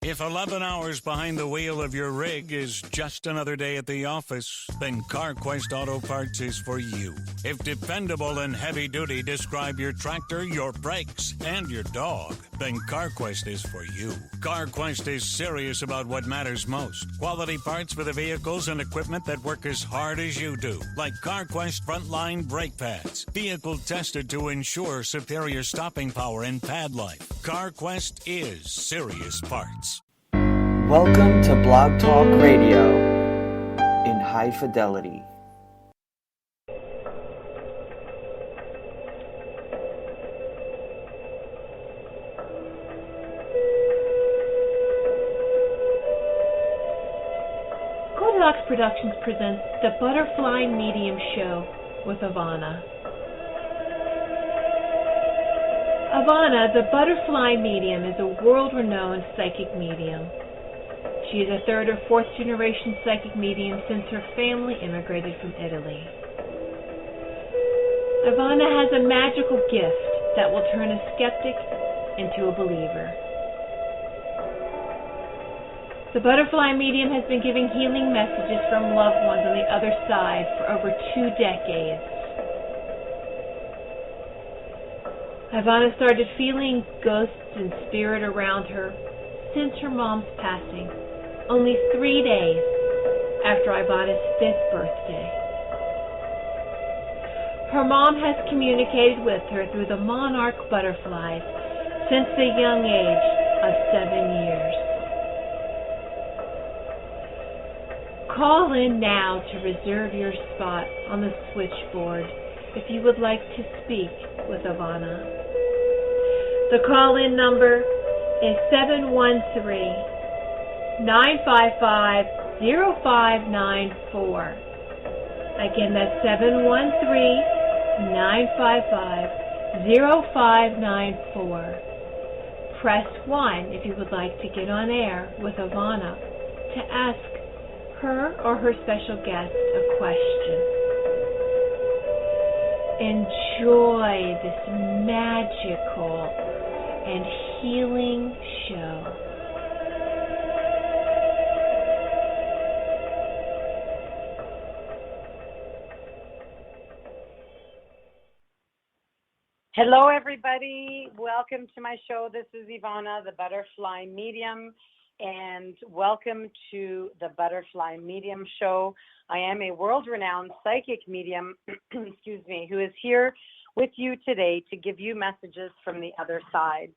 If 11 hours behind the wheel of your rig is just another day at the office, then CarQuest Auto Parts is for you. If dependable and heavy-duty describe your tractor, your brakes, and your dog, then CarQuest is for you. CarQuest is serious about what matters most. Quality parts for the vehicles and equipment that work as hard as you do, like CarQuest Frontline brake pads. Vehicle tested to ensure superior stopping power and pad life. CarQuest is serious parts. Welcome to Blog Talk Radio in high fidelity. Goldilocks Productions presents the ButterFly Medium Show with Ivana. Ivana, the ButterFly Medium, is a world-renowned psychic medium. She is a third or fourth generation psychic medium since her family immigrated from Italy. Ivana has a magical gift that will turn a skeptic into a believer. The ButterFly Medium has been giving healing messages from loved ones on the other side for over 2 decades. Ivana started feeling ghosts and spirit around her since her mom's passing, only 3 days after Ivana's 5th birthday. Her mom has communicated with her through the Monarch ButterFlies since the young age of 7 years. Call in now to reserve your spot on the switchboard if you would like to speak with Ivana. The call-in number is 713-955-0594. Again, that's 713-955-0594. Press 1 if you would like to get on air with Ivana to ask her or her special guest a question. Enjoy this magical and healing show. Hello, everybody. Welcome to my show. This is Ivana, the ButterFly Medium, and welcome to the ButterFly Medium Show. I am a world-renowned psychic medium, excuse me, who is here with you today to give you messages from the other side.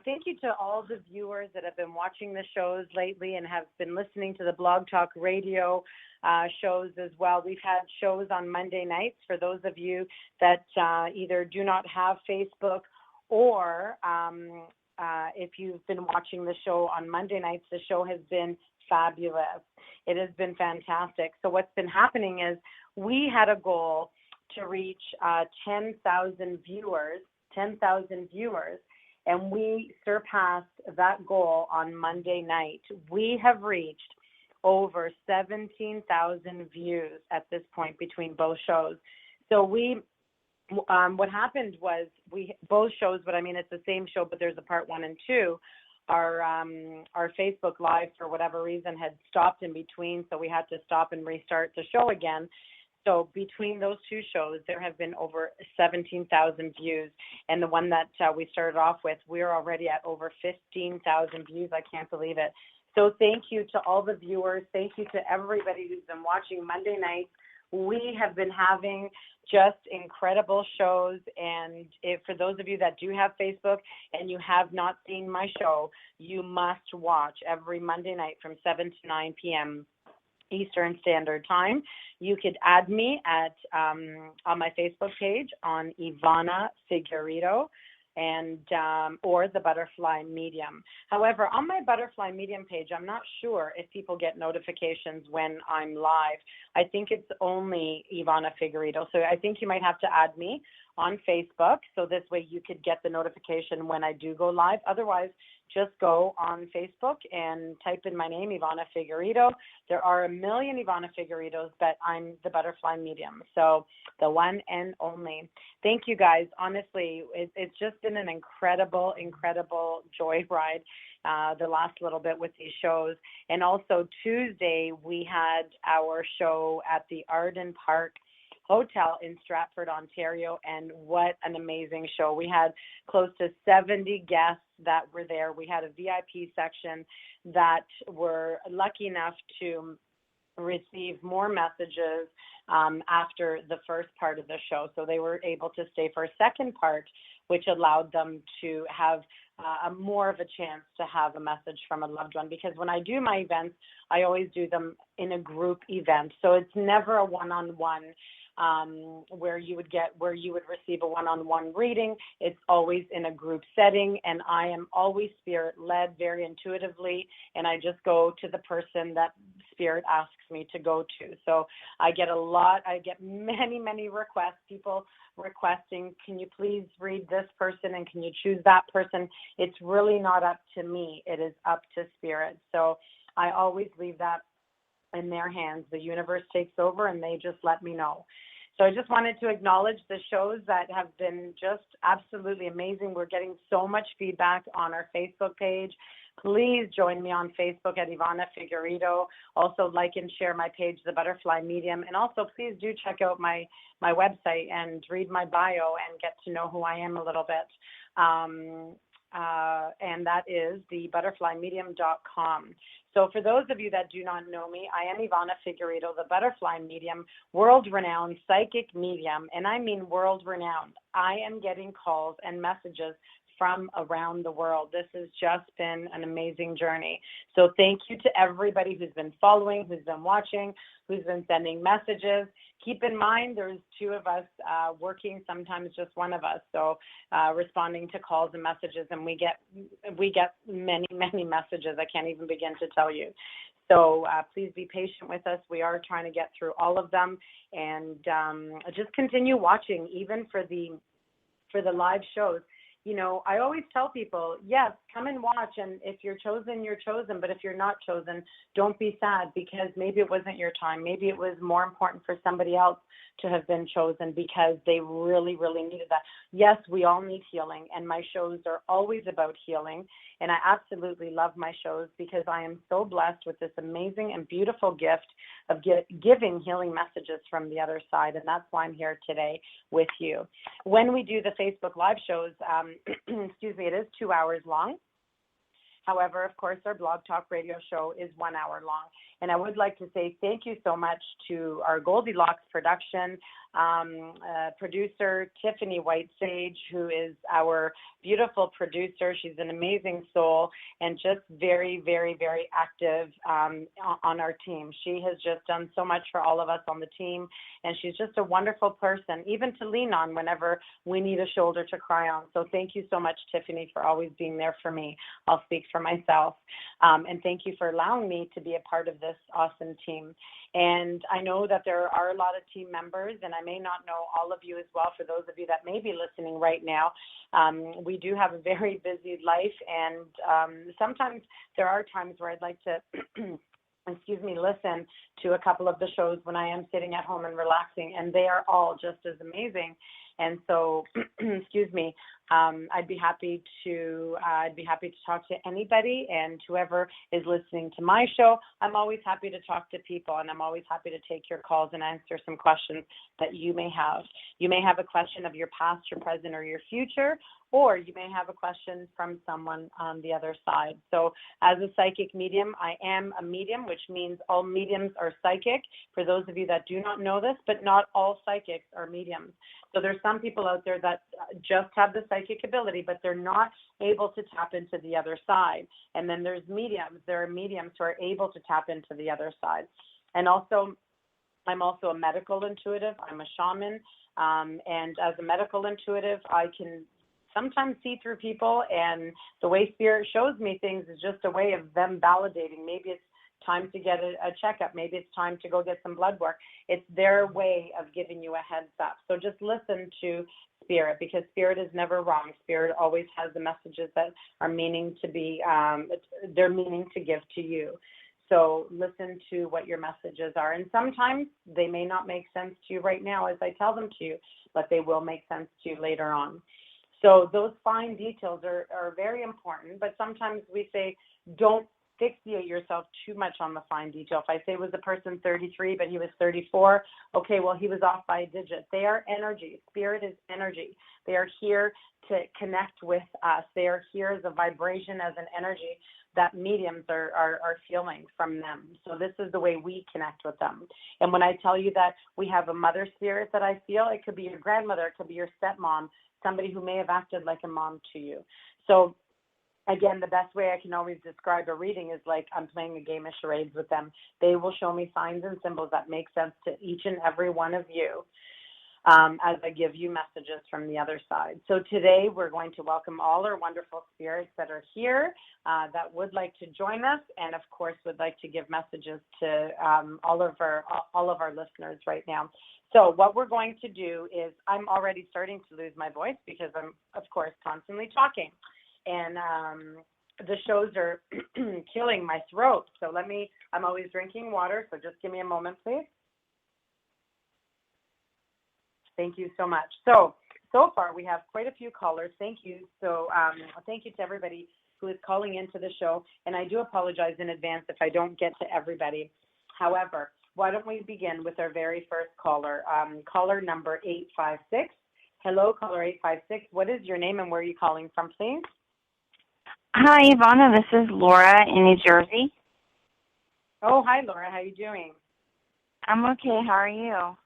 Thank you to all the viewers that have been watching the shows lately and have been listening to the Blog Talk Radio shows as well. We've had shows on Monday nights for those of you that either do not have Facebook or if you've been watching the show on Monday nights, the show has been fabulous. It has been fantastic. So what's been happening is we had a goal to reach 10,000 viewers, and we surpassed that goal on Monday night. We have reached over 17,000 views at this point between both shows. So what happened was both shows, but I mean it's the same show, but there's a part 1 and 2. Our Facebook Live, for whatever reason, had stopped in between, so we had to stop and restart the show again. So between those 2 shows, there have been over 17,000 views. And the one that we started off with, we're already at over 15,000 views. I can't believe it. So thank you to all the viewers. Thank you to everybody who's been watching Monday nights. We have been having just incredible shows. And for those of you that do have Facebook and you have not seen my show, you must watch every Monday night from 7 to 9 p.m. Eastern Standard Time. You could add me at on my Facebook page on Ivana Figueredo and or the ButterFly Medium. However, on my ButterFly Medium page, I'm not sure if people get notifications when I'm live. I think it's only Ivana Figueredo. So I think you might have to add me on Facebook. So this way you could get the notification when I do go live. Otherwise, just go on Facebook and type in my name, Ivana Figueredo. There are a million Ivana Figueredos, but I'm the Butterfly Medium. So the one and only. Thank you guys. Honestly, it's just been an incredible, incredible joyride the last little bit with these shows. And also Tuesday, we had our show at the Arden Park Hotel in Stratford, Ontario, and what an amazing show. We had close to 70 guests that were there. We had a VIP section that were lucky enough to receive more messages after the first part of the show. So they were able to stay for a second part, which allowed them to have more of a chance to have a message from a loved one. Because when I do my events, I always do them in a group event. So it's never a one-on-one where you would receive a one-on-one reading. It's always in a group setting, and I am always spirit led very intuitively, and I just go to the person that spirit asks me to go to. So I get many requests, people requesting, can you please read this person and can you choose that person? It's really not up to me. It is up to spirit. So I always leave that in their hands. The universe takes over and they just let me know. So I just wanted to acknowledge the shows that have been just absolutely amazing. We're getting so much feedback on our Facebook page. Please join me on Facebook at Ivana Figueredo. Also like and share my page, The Butterfly Medium. And also please do check out my website and read my bio and get to know who I am a little bit. And that is thebutterflymedium.com. So for those of you that do not know me, I am Ivana Figueredo, the Butterfly Medium, world-renowned psychic medium, and I mean world-renowned. I am getting calls and messages from around the world. This has just been an amazing journey. So thank you to everybody who's been following, who's been watching, who's been sending messages. Keep in mind, there's two of us working, sometimes just one of us. So responding to calls and messages, and we get many messages. I can't even begin to tell you. So please be patient with us. We are trying to get through all of them, and just continue watching, even for the live shows. You know, I always tell people, yes, come and watch, and if you're chosen, you're chosen. But if you're not chosen, don't be sad, because maybe it wasn't your time. Maybe it was more important for somebody else to have been chosen because they really needed that. Yes, we all need healing, and my shows are always about healing. And I absolutely love my shows because I am so blessed with this amazing and beautiful gift of giving healing messages from the other side. And that's why I'm here today with you. When we do the Facebook Live shows, excuse me, it is 2 hours long. However, of course, our Blog Talk Radio show is 1 hour long. And I would like to say thank you so much to our Goldilocks production producer, Tiffany White Sage, who is our beautiful producer. She's an amazing soul and just very active on our team. She has just done so much for all of us on the team, and she's just a wonderful person, even to lean on whenever we need a shoulder to cry on. So thank you so much, Tiffany, for always being there for me. I'll speak for myself. And thank you for allowing me to be a part of this awesome team. And I know that there are a lot of team members, and I may not know all of you as well. For those of you that may be listening right now, we do have a very busy life, and sometimes there are times where I'd like to listen to a couple of the shows when I am sitting at home and relaxing, and they are all just as amazing. And so, I'd be happy to talk to anybody, and whoever is listening to my show, I'm always happy to talk to people, and I'm always happy to take your calls and answer some questions that you may have. You may have a question of your past, your present, or your future, or you may have a question from someone on the other side. So as a psychic medium, I am a medium, which means all mediums are psychic. For those of you that do not know this, but not all psychics are mediums. So there's some people out there that just have the psychic ability, but they're not able to tap into the other side. And then there's mediums. There are mediums who are able to tap into the other side. And also, I'm also a medical intuitive. I'm a shaman. And as a medical intuitive, I can sometimes see through people, and the way spirit shows me things is just a way of them validating. Maybe it's time to get a checkup. Maybe it's time to go get some blood work. It's their way of giving you a heads up. So just listen to Spirit, because Spirit is never wrong. Spirit always has the messages that are meaning to be, they're meaning to give to you. So listen to what your messages are. And sometimes they may not make sense to you right now as I tell them to you, but they will make sense to you later on. So those fine details are very important, but sometimes we say, don't fixate yourself too much on the fine detail. If I say was a person 33, but he was 34, okay, well, he was off by a digit. They are energy. Spirit is energy. They are here to connect with us. They are here as a vibration, as an energy that mediums are feeling from them. So this is the way we connect with them. And when I tell you that we have a mother spirit that I feel, it could be your grandmother, it could be your stepmom, somebody who may have acted like a mom to you. So again, the best way I can always describe a reading is like I'm playing a game of charades with them. They will show me signs and symbols that make sense to each and every one of you as I give you messages from the other side. So today we're going to welcome all our wonderful spirits that are here that would like to join us, and of course would like to give messages to all of our listeners right now. So what we're going to do is, I'm already starting to lose my voice because I'm, of course, constantly talking. And the shows are killing my throat. So I'm always drinking water, so just give me a moment, please. Thank you so much. So far we have quite a few callers. Thank you. So thank you to everybody who is calling into the show. And I do apologize in advance if I don't get to everybody. However, why don't we begin with our very first caller, caller number 856. Hello, caller 856. What is your name and where are you calling from, please? Hi, Ivana. This is Laura in New Jersey. Oh, hi, Laura. How are you doing? I'm okay. How are you?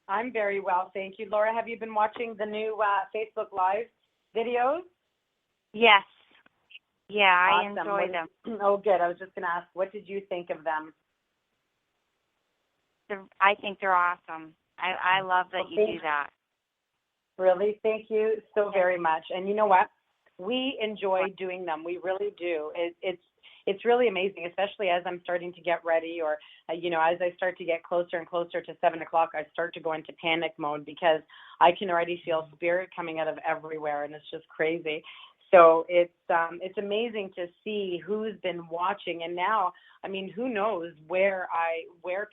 I'm very well, thank you. Laura, have you been watching the new Facebook Live videos? Yes. Yeah, Awesome. I enjoy them. Oh, good. I was just going to ask, what did you think of them? I think they're awesome. I love that you do that. Really? Thank you so very much. And you know what? We enjoy doing them. We really do. It's really amazing, especially as I'm starting to get ready, or as I start to get closer and closer to 7 o'clock, I start to go into panic mode because I can already feel spirit coming out of everywhere, and it's just crazy. So it's amazing to see who's been watching, and now, I mean, who knows where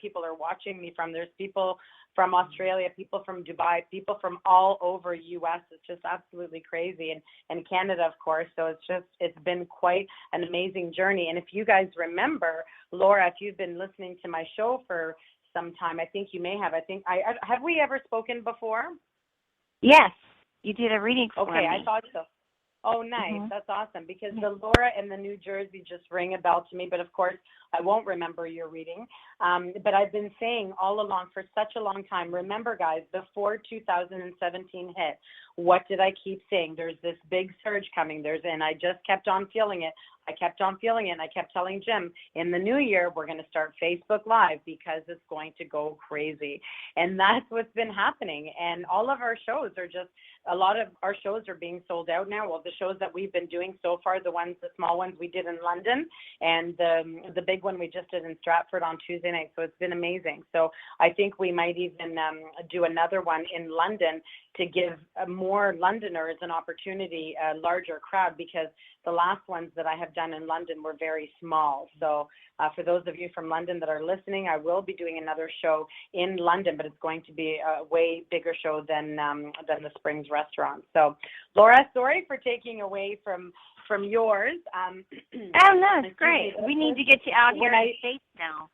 people are watching me from. There's people from Australia, people from Dubai, people from all over U.S. It's just absolutely crazy, and Canada, of course. So it's been quite an amazing journey. And if you guys remember, Laura, if you've been listening to my show for some time, I think you may have. Have we ever spoken before? Yes, you did a reading for me. Okay, I thought so. Oh, nice. Mm-hmm. That's awesome, because the Laura and the New Jersey just ring a bell to me, but of course I won't remember your reading. But I've been saying all along for such a long time, remember guys, before 2017 hit, what did I keep saying? There's this big surge coming. And I just kept on feeling it. I kept on feeling it, and I kept telling Jim, in the new year, we're going to start Facebook Live because it's going to go crazy. And that's what's been happening. And all of our shows are just, a lot of our shows are being sold out now. Well, the shows that we've been doing so far, the small ones we did in London, and the big one we just did in Stratford on Tuesday night. So it's been amazing. So I think we might even do another one in London to give more Londoners an opportunity, a larger crowd, because the last ones that I have done in London were very small. So for those of you from London that are listening, I will be doing another show in London, but it's going to be a way bigger show than the Springs restaurant. So Laura, sorry for taking away from yours. Oh, no, it's great. We need to get you out here in the States now.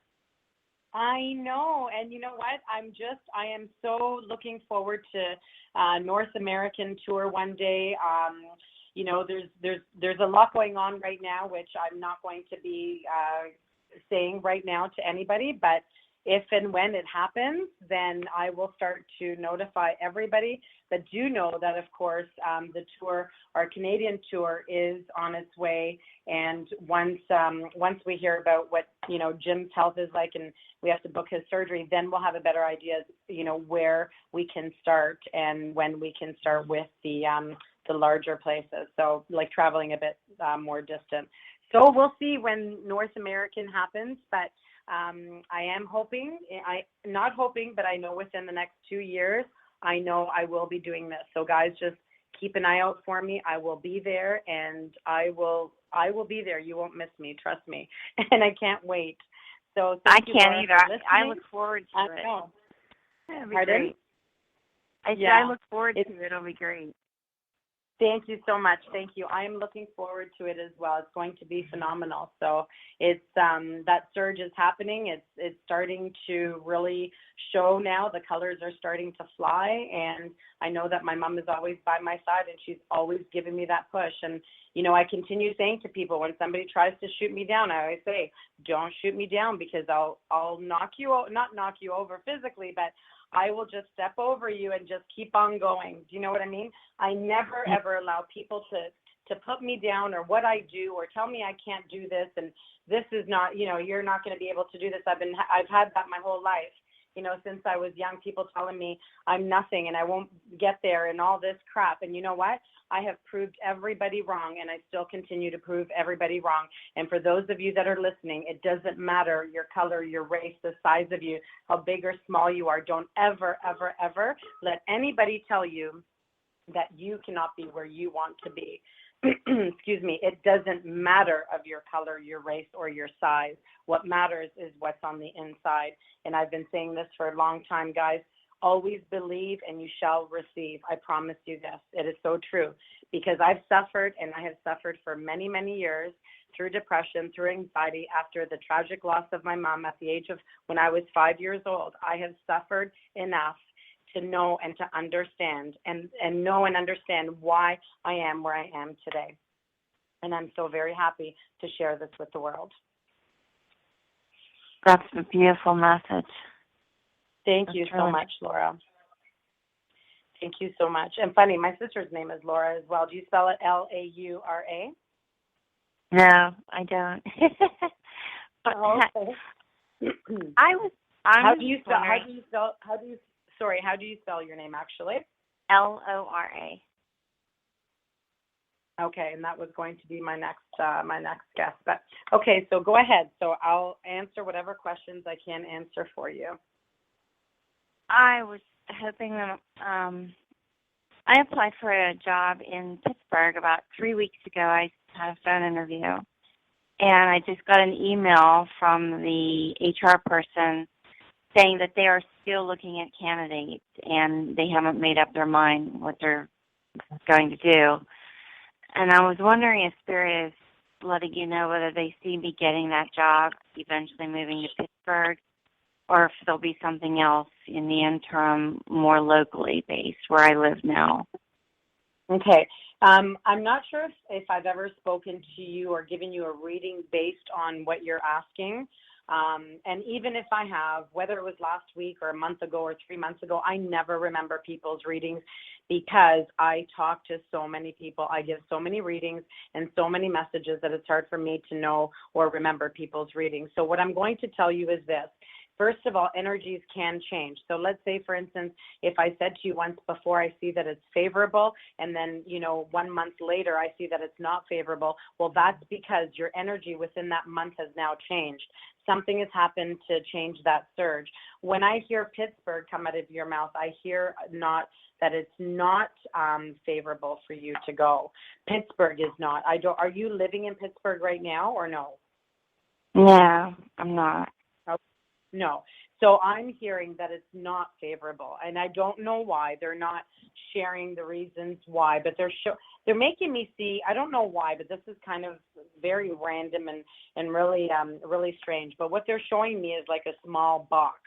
I know, and you know what? I am so looking forward to North American tour one day. There's a lot going on right now, which I'm not going to be saying right now to anybody, but if and when it happens, then I will start to notify everybody. But do know that, of course, the tour, our Canadian tour, is on its way. And once we hear about what Jim's health is like, and we have to book his surgery, then we'll have a better idea, where we can start and when we can start with the larger places. So like traveling a bit more distant. So we'll see when North American happens, but I am hoping, but I know within the next 2 years, I know I will be doing this. So guys, just keep an eye out for me. I will be there, and I will be there. You won't miss me, trust me. And I can't wait. So I thank you, can't Laura, either. for listening. I look forward to it. I know. It'll be Pardon? great. I said Yeah. I look forward to it. It'll be great. Thank you so much. Thank you. I am looking forward to it as well. It's going to be phenomenal. So it's that surge is happening. It's starting to really show now. The colors are starting to fly, and I know that my mom is always by my side, and she's always giving me that push. And you know, I continue saying to people, when somebody tries to shoot me down, I always say, don't shoot me down, because I'll knock you, not knock you over physically, but I will just step over you and just keep on going. Do you know what I mean? I never, ever allow people to put me down or what I do or tell me I can't do this and this is not, you know, you're not going to be able to do this. I've had that my whole life, you know, since I was young, people telling me I'm nothing and I won't get there and all this crap. And you know what? I have proved everybody wrong, and I still continue to prove everybody wrong. And for those of you that are listening, it doesn't matter your color, your race, the size of you, how big or small you are. Don't ever, ever, ever let anybody tell you that you cannot be where you want to be. Excuse me. It doesn't matter of your color, your race, or your size. What matters is what's on the inside. And I've been saying this for a long time, guys. Always believe and you shall receive. I promise you this. It is so true, because I've suffered, and I have suffered for many, many years through depression, through anxiety, after the tragic loss of my mom at the age of when I was 5 years old. I have suffered enough to know and to understand and know and understand why I am where I am today. And I'm so very happy to share this with the world. That's a beautiful message. Thank you so much, Laura. Thank you so much. And funny, my sister's name is Laura as well. Do you spell it Laura? No, I don't. But Oh, okay. How do you spell your name actually? Lora. Okay, and that was going to be my next guest. But okay, so go ahead. So I'll answer whatever questions I can answer for you. I was hoping that I applied for a job in Pittsburgh about 3 weeks ago. I had a phone interview, and I just got an email from the HR person saying that they are still looking at candidates, and they haven't made up their mind what they're going to do. And I was wondering if Spirit is letting you know whether they see me getting that job, eventually moving to Pittsburgh, or if there'll be something else in the interim, more locally based, where I live now. Okay. I'm not sure if I've ever spoken to you or given you a reading based on what you're asking. And even if I have, whether it was last week or a month ago or 3 months ago, I never remember people's readings, because I talk to so many people. I give so many readings and so many messages that it's hard for me to know or remember people's readings. So what I'm going to tell you is this. First of all, energies can change. So let's say, for instance, if I said to you once before, I see that it's favorable, and then, 1 month later, I see that it's not favorable. Well, that's because your energy within that month has now changed. Something has happened to change that surge. When I hear Pittsburgh come out of your mouth, I hear that it's not favorable for you to go. Pittsburgh is not. Are you living in Pittsburgh right now or no? No, I'm not. No. So I'm hearing that it's not favorable, and I don't know why. They're not sharing the reasons why, but they're making me see, I don't know why, but this is kind of very random and really really strange. But what they're showing me is like a small box.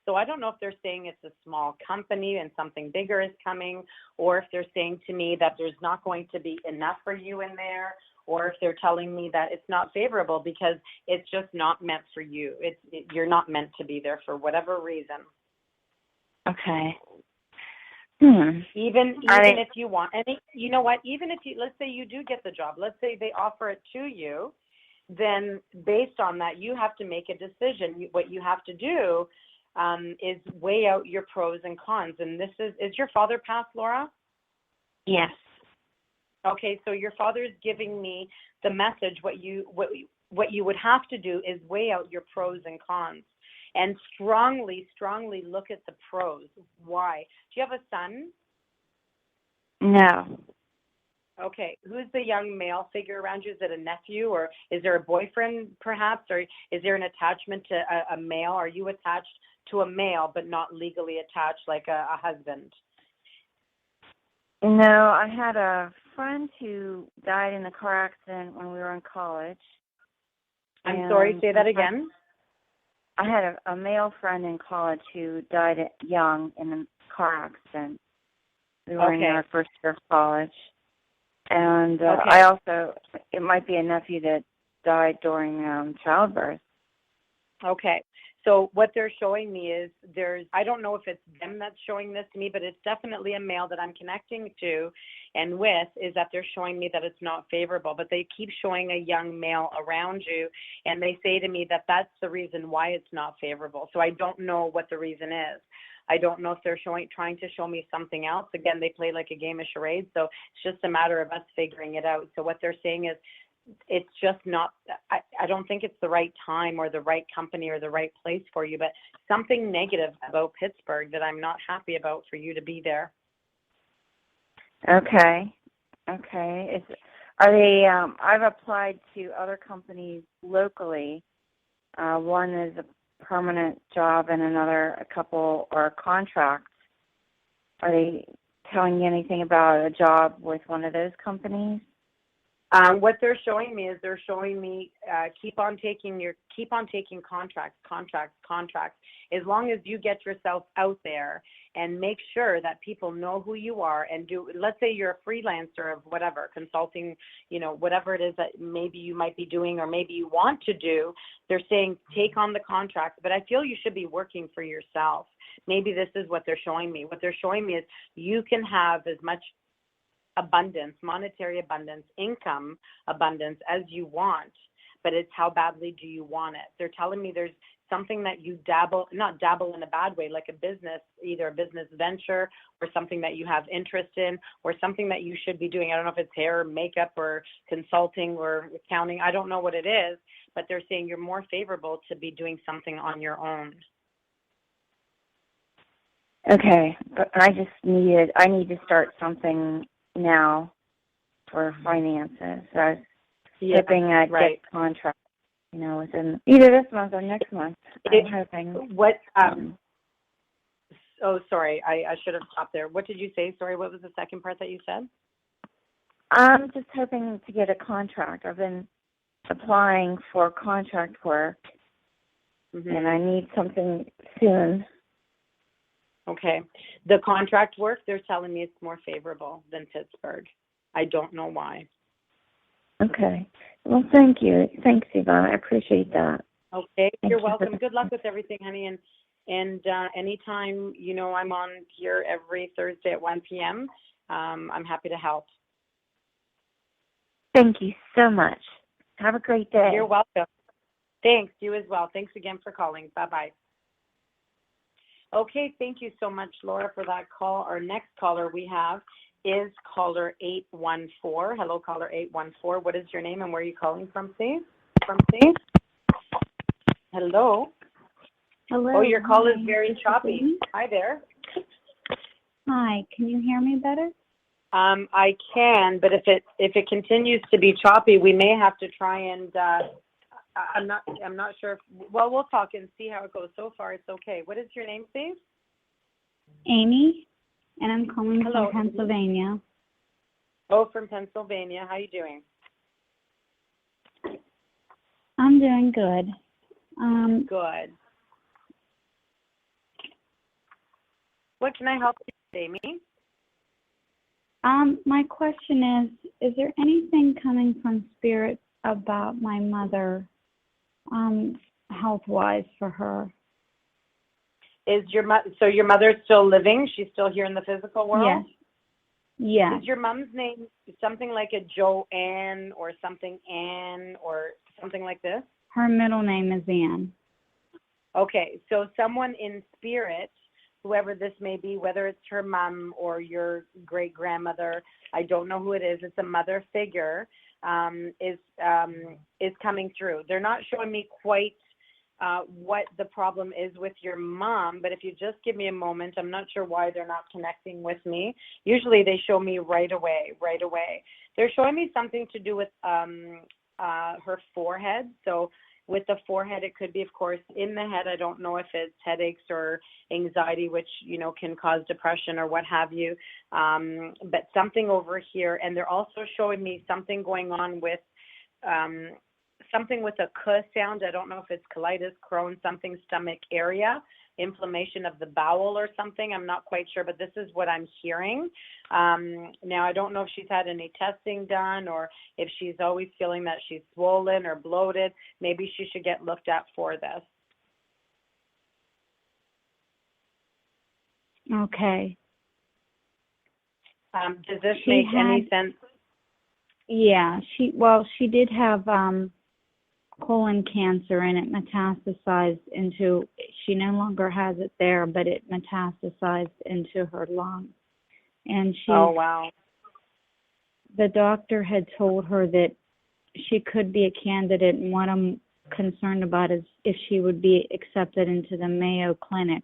So I don't know if they're saying it's a small company and something bigger is coming, or if they're saying to me that there's not going to be enough for you in there, or if they're telling me that it's not favorable because it's just not meant for you. You're not meant to be there for whatever reason. Okay. Even if you want, and you know what, even if let's say you do get the job, let's say they offer it to you, then based on that, you have to make a decision. What you have to do is weigh out your pros and cons. And this is your father passed, Laura? Yes. Okay, so your father is giving me the message. What you would have to do is weigh out your pros and cons. and strongly look at the pros. Why? Do you have a son? No. Okay. Who's the young male figure around you? Is it a nephew, or is there a boyfriend perhaps, or is there an attachment to a male? Are you attached to a male but not legally attached like a husband? No, I had a friend who died in a car accident when we were in college. I'm sorry, say that again. I had a male friend in college who died young in a car accident. We were in our first year of college. And I also, it might be a nephew that died during childbirth. Okay. So what they're showing me is I don't know if it's them that's showing this to me, but it's definitely a male that I'm connecting to and with, is that they're showing me that it's not favorable, but they keep showing a young male around you, and they say to me that that's the reason why it's not favorable. So I don't know what the reason is. I don't know if they're trying to show me something else. Again, they play like a game of charades, so it's just a matter of us figuring it out. So what they're saying is, it's just not, I don't think it's the right time or the right company or the right place for you, but something negative about Pittsburgh that I'm not happy about for you to be there. Okay. Are they, I've applied to other companies locally. One is a permanent job and another a couple or contracts. Are they telling you anything about a job with one of those companies? What they're showing me is keep on taking contracts. As long as you get yourself out there and make sure that people know who you are and let's say you're a freelancer of whatever, consulting, whatever it is that maybe you might be doing or maybe you want to do, they're saying take on the contracts, but I feel you should be working for yourself. Maybe this is what they're showing me. What they're showing me is you can have as much abundance, monetary abundance, income abundance as you want, but it's how badly do you want it. They're telling me there's something that you not dabble in a bad way, like a business, either a business venture or something that you have interest in or something that you should be doing. I don't know if it's hair, makeup, or consulting or accounting. I don't know what it is, but they're saying you're more favorable to be doing something on your own. Okay, but I need to start something now for finances. So I was hoping I'd get a contract, within either this month or next month. I'm hoping. Sorry, I should have stopped there. What did you say? Sorry, what was the second part that you said? I'm just hoping to get a contract. I've been applying for contract work, and I need something soon. Okay. The contract work, they're telling me it's more favorable than Pittsburgh. I don't know why. Okay. Well, thank you. Thanks, Ivana. I appreciate that. Okay. You're welcome. Good luck with everything, honey. And anytime, I'm on here every Thursday at 1 p.m., I'm happy to help. Thank you so much. Have a great day. You're welcome. Thanks. You as well. Thanks again for calling. Bye-bye. Okay, thank you so much, Laura, for that call. Our next caller we have is caller 814. Hello, caller 814. What is your name and where are you calling from, please? Hello. Hello. Oh, your call is very choppy. Hi there. Hi. Can you hear me better? I can, but if it continues to be choppy, we may have to try and. I'm not sure. We'll talk and see how it goes. So far, it's okay. What is your name, please? Amy, and I'm calling from Pennsylvania. Oh, from Pennsylvania. How are you doing? I'm doing good. Good. What can I help you with, Amy? My question is there anything coming from Spirit about my mother, health-wise for her? Is your mother's still living? She's still here in the physical world? Yes. Is your mom's name something like a Joanne or something Ann or something like this? Her middle name is Ann. Okay, so someone in spirit, whoever this may be, whether it's her mom or your great-grandmother, I don't know who it is, it's a mother figure, is coming through. They're not showing me quite what the problem is with your mom, but if you just give me a moment, I'm not sure why they're not connecting with me. Usually they show me right away. They're showing me something to do with her forehead. So with the forehead, it could be, of course, in the head. I don't know if it's headaches or anxiety, which, can cause depression or what have you. But something over here. And they're also showing me something going on with something with a k sound. I don't know if it's colitis, Crohn's, something stomach area, inflammation of the bowel or something. I'm not quite sure, but this is what I'm hearing. Now, I don't know if she's had any testing done or if she's always feeling that she's swollen or bloated. Maybe she should get looked at for this. Okay. Does this make any sense? Yeah, she did have colon cancer, and it metastasized into, she no longer has it there, but it metastasized into her lungs. And oh, wow. The doctor had told her that she could be a candidate, and what I'm concerned about is if she would be accepted into the Mayo Clinic,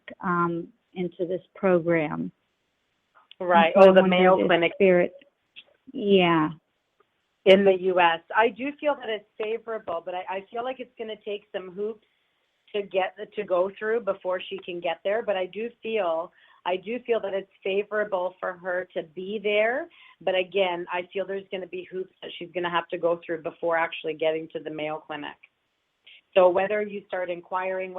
into this program. Right. So the Mayo Clinic. Yeah. In the U.S. I do feel that it's favorable, but I feel like it's going to take some hoops to go through before she can get there. But I do feel that it's favorable for her to be there. But again, I feel there's going to be hoops that she's going to have to go through before actually getting to the Mayo Clinic. So whether you start inquiring,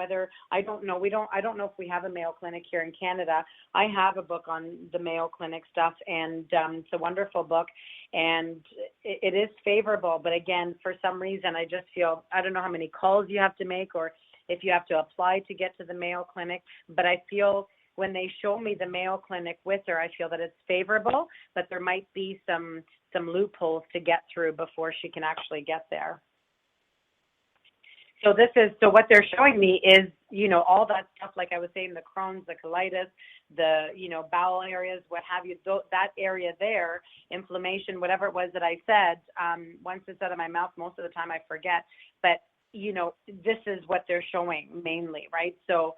I don't know if we have a Mayo Clinic here in Canada. I have a book on the Mayo Clinic stuff, and it's a wonderful book, and it is favorable. But again, for some reason, I just feel, I don't know how many calls you have to make or if you have to apply to get to the Mayo Clinic, but I feel when they show me the Mayo Clinic with her, I feel that it's favorable, but there might be some loopholes to get through before she can actually get there. So what they're showing me is, all that stuff, like I was saying, the Crohn's, the colitis, the, bowel areas, what have you, that area there, inflammation, whatever it was that I said, once it's out of my mouth, most of the time I forget, but, this is what they're showing mainly, right? So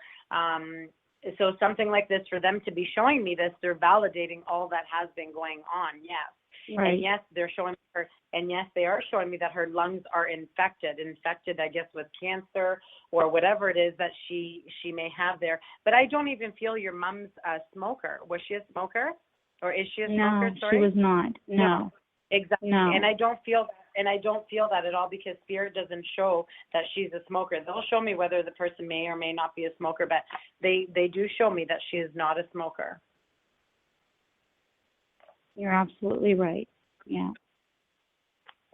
something like this, for them to be showing me this, they're validating all that has been going on, yes. Right. And yes, they're showing her, and yes, they are showing me that her lungs are infected, I guess, with cancer or whatever it is that she may have there. But I don't even feel your mom's a smoker. Was she a smoker, or is she a smoker? No, Sorry? she was not. No. Exactly. No. And I don't feel that at all, because Spirit doesn't show that she's a smoker. They'll show me whether the person may or may not be a smoker, but they do show me that she is not a smoker. You're absolutely right. Yeah.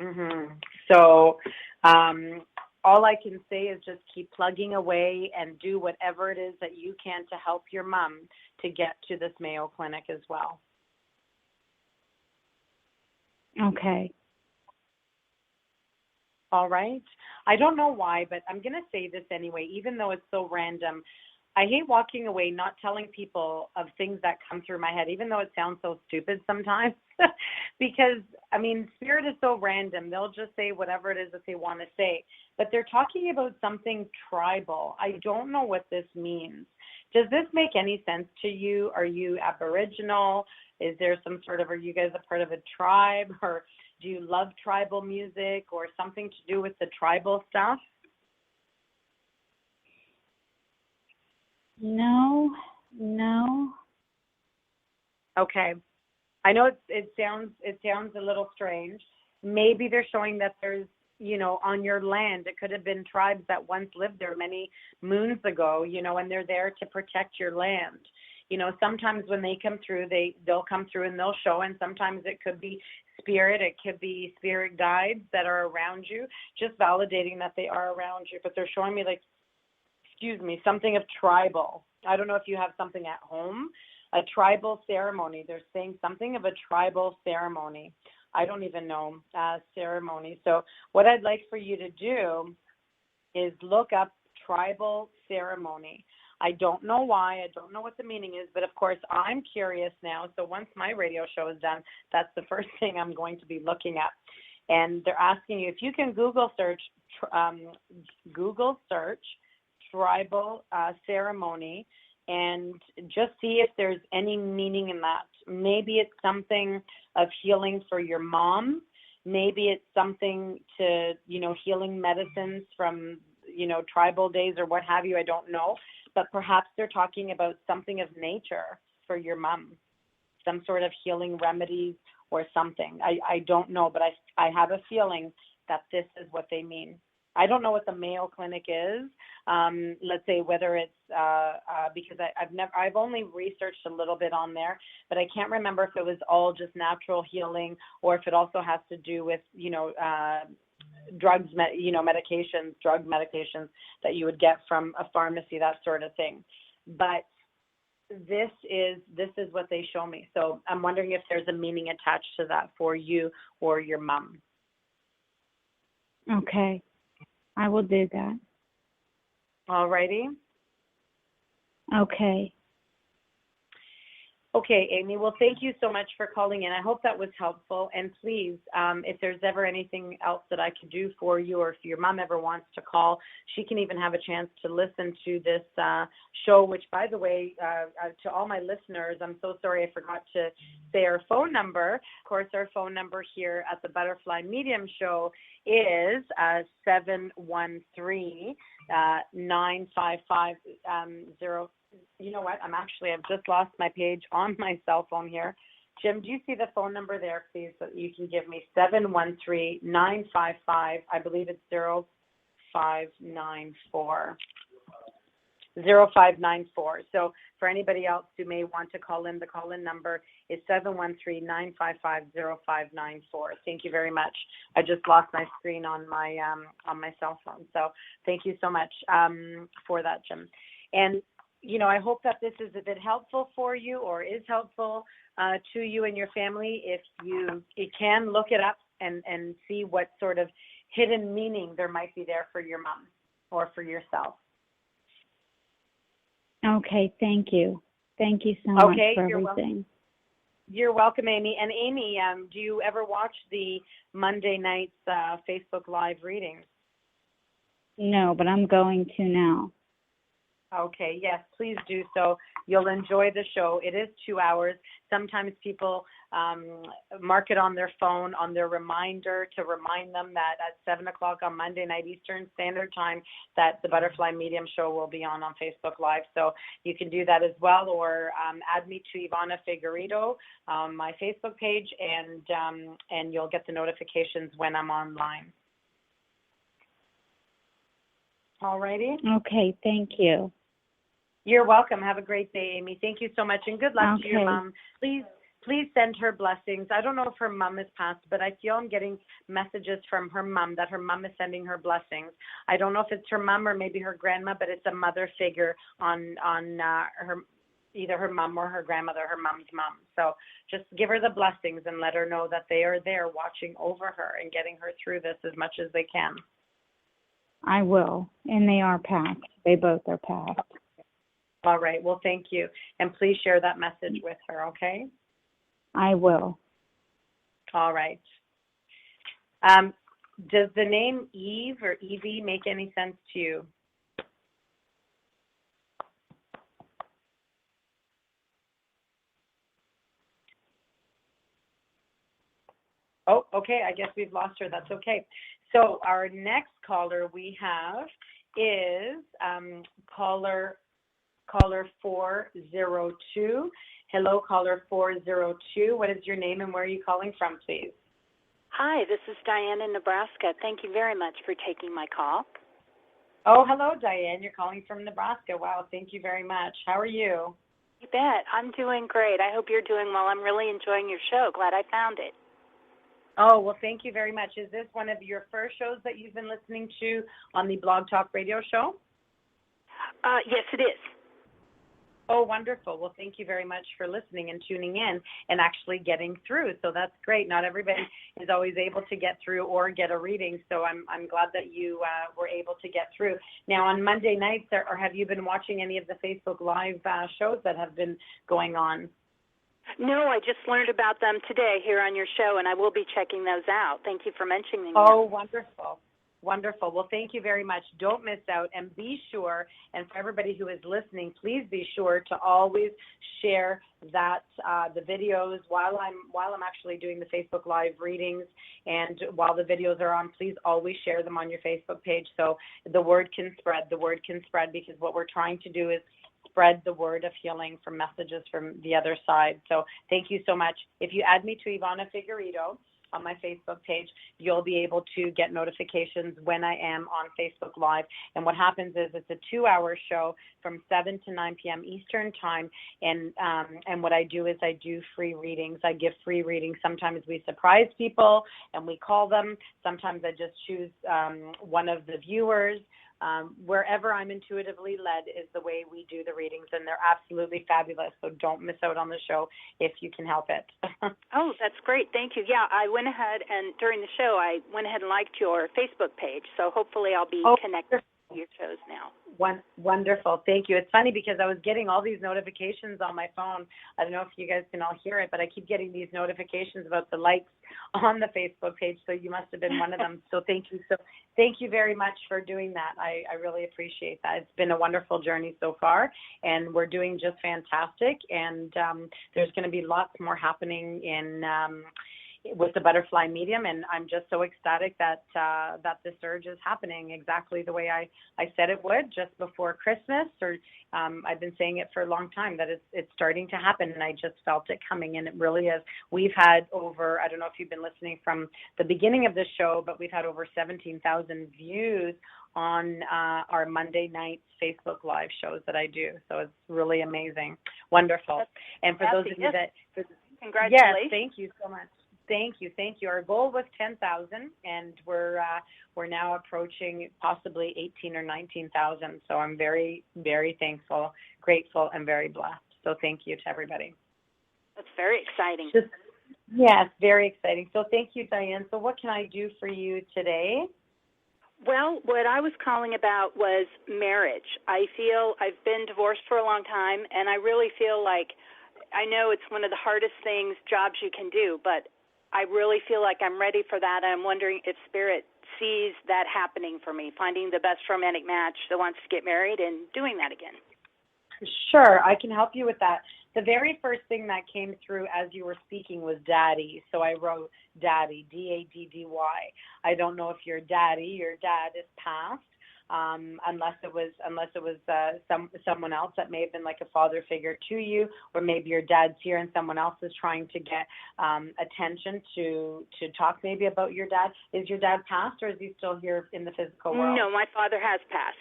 Mm-hmm. So all I can say is just keep plugging away and do whatever it is that you can to help your mom to get to this Mayo Clinic as well. Okay. All right. I don't know why, but I'm going to say this anyway, even though it's so random. I hate walking away not telling people of things that come through my head, even though it sounds so stupid sometimes, because, Spirit is so random. They'll just say whatever it is that they want to say, but they're talking about something tribal. I don't know what this means. Does this make any sense to you? Are you Aboriginal? Is there some sort of, are you guys a part of a tribe, or do you love tribal music or something to do with the tribal stuff? No. Okay. I know it sounds a little strange. Maybe they're showing that there's, on your land, it could have been tribes that once lived there many moons ago, and they're there to protect your land. Sometimes when they come through, they'll come through and they'll show, and sometimes it could be spirit, it could be spirit guides that are around you, just validating that they are around you. But they're showing me something of tribal. I don't know if you have something at home, a tribal ceremony. They're saying something of a tribal ceremony. I don't even know, ceremony. So what I'd like for you to do is look up tribal ceremony. I don't know why. I don't know what the meaning is, but of course I'm curious now. So once my radio show is done, that's the first thing I'm going to be looking at. And they're asking you if you can Google search tribal ceremony and just see if there's any meaning in that. Maybe it's something of healing for your mom. Maybe it's something to, healing medicines from, tribal days or what have you. I don't know. But perhaps they're talking about something of nature for your mom, some sort of healing remedies or something. I don't know, but I have a feeling that this is what they mean. I don't know what the Mayo Clinic is. Let's say whether it's because I've only researched a little bit on there, but I can't remember if it was all just natural healing or if it also has to do with drugs, drug medications that you would get from a pharmacy, that sort of thing. But this is what they show me. So I'm wondering if there's a meaning attached to that for you or your mom. Okay. I will do that. All righty. Okay. Okay, Amy. Well, thank you so much for calling in. I hope that was helpful. And please, if there's ever anything else that I could do for you, or if your mom ever wants to call, she can even have a chance to listen to this show, which, by the way, to all my listeners, I'm so sorry I forgot to say our phone number. Of course, our phone number here at the Butterfly Medium Show is 713-955-0. You know what? I've just lost my page on my cell phone here. Jim, do you see the phone number there, please, that you can give me? 713-955, I believe it's 0594. 0594. So for anybody else who may want to call in, the call-in number is 713-955-0594. Thank you very much. I just lost my screen on my cell phone. So thank you so much for that, Jim. And I hope that this is a bit helpful for you or is helpful to you and your family. If you can look it up and see what sort of hidden meaning there might be there for your mom or for yourself. Okay, thank you. Thank you so much for everything. You're welcome, Amy. And Amy, do you ever watch the Monday nights Facebook Live readings? No, but I'm going to now. Okay, yes, please do so. You'll enjoy the show. It is 2 hours. Sometimes people mark it on their phone, on their reminder, to remind them that at 7 o'clock on Monday night Eastern Standard Time that the Butterfly Medium Show will be on Facebook Live. So you can do that as well, or add me to Ivana Figueredo on my Facebook page, and you'll get the notifications when I'm online. All righty. Okay, thank you. You're welcome. Have a great day, Amy. Thank you so much, and good luck to your mom. Please send her blessings. I don't know if her mom is passed, but I feel I'm getting messages from her mom that her mom is sending her blessings. I don't know if it's her mom or maybe her grandma, but it's a mother figure on her, either her mom or her grandmother, her mom's mom. So just give her the blessings and let her know that they are there watching over her and getting her through this as much as they can. I will, and they are passed. They both are passed. All right. Well, thank you. And please share that message with her, okay? I will. All right. Does the name Eve or Evie make any sense to you? Oh, okay. I guess we've lost her. That's okay. So our next caller we have is caller 402. Hello, caller 402. What is your name and where are you calling from, please? Hi, this is Diane in Nebraska. Thank you very much for taking my call. Oh, hello, Diane. You're calling from Nebraska. Wow, thank you very much. How are you? You bet. I'm doing great. I hope you're doing well. I'm really enjoying your show. Glad I found it. Oh, well, thank you very much. Is this one of your first shows that you've been listening to on the Blog Talk Radio show? Yes, it is. Oh, wonderful. Well, thank you very much for listening and tuning in and actually getting through. So that's great. Not everybody is always able to get through or get a reading. So I'm glad that you were able to get through. Now, on Monday nights, or have you been watching any of the Facebook Live shows that have been going on? No, I just learned about them today here on your show, and I will be checking those out. Thank you for mentioning them. Oh, wonderful. Wonderful. Well, thank you very much. Don't miss out, and be sure, and for everybody who is listening, please be sure to always share that the videos while I'm actually doing the Facebook Live readings, and while the videos are on, please always share them on your Facebook page so the word can spread. The word can spread, because what we're trying to do is spread the word of healing from messages from the other side. So thank you so much. If you add me to Ivana Figueredo on my Facebook page, you'll be able to get notifications when I am on Facebook Live. And what happens is it's a 2-hour show from 7 to 9 p.m. Eastern time. And what I do is I do free readings. I give free readings. Sometimes we surprise people and we call them. Sometimes I just choose one of the viewers. Wherever I'm intuitively led is the way we do the readings, and they're absolutely fabulous. So don't miss out on the show if you can help it. Oh, that's great. Thank you. Yeah, I went ahead and during the show, I went ahead and liked your Facebook page. So hopefully I'll be connected to your shows now. Wonderful. Thank you. It's funny because I was getting all these notifications on my phone. I don't know if you guys can all hear it, but I keep getting these notifications about the likes on the Facebook page. So you must have been one of them. So thank you. So thank you very much for doing that. I really appreciate that. It's been a wonderful journey so far, and we're doing just fantastic. And there's going to be lots more happening in with the butterfly medium, and I'm just so ecstatic that that the surge is happening exactly the way I said it would just before Christmas, or I've been saying it for a long time, that it's starting to happen, and I just felt it coming, and it really is. We've had over, I don't know if you've been listening from the beginning of the show, but we've had over 17,000 views on our Monday night Facebook Live shows that I do. So it's really amazing. Wonderful. And for those of you that... Congratulations. Yes, thank you so much. Thank you. Our goal was 10,000, and we're now approaching possibly 18 or 19,000. So I'm very, very thankful, grateful, and very blessed. So thank you to everybody. That's very exciting. Yes, very exciting. So thank you, Diane. So what can I do for you today? Well, what I was calling about was marriage. I feel I've been divorced for a long time, and I really feel like, I know it's one of the hardest jobs you can do, but I really feel like I'm ready for that. I'm wondering if Spirit sees that happening for me, finding the best romantic match that wants to get married and doing that again. Sure, I can help you with that. The very first thing that came through as you were speaking was daddy. So I wrote daddy, D-A-D-D-Y. I don't know if your dad is passed. Unless it was someone else that may have been like a father figure to you, or maybe your dad's here and someone else is trying to get attention to talk maybe about your dad. Is your dad passed, or is he still here in the physical world? No, my father has passed.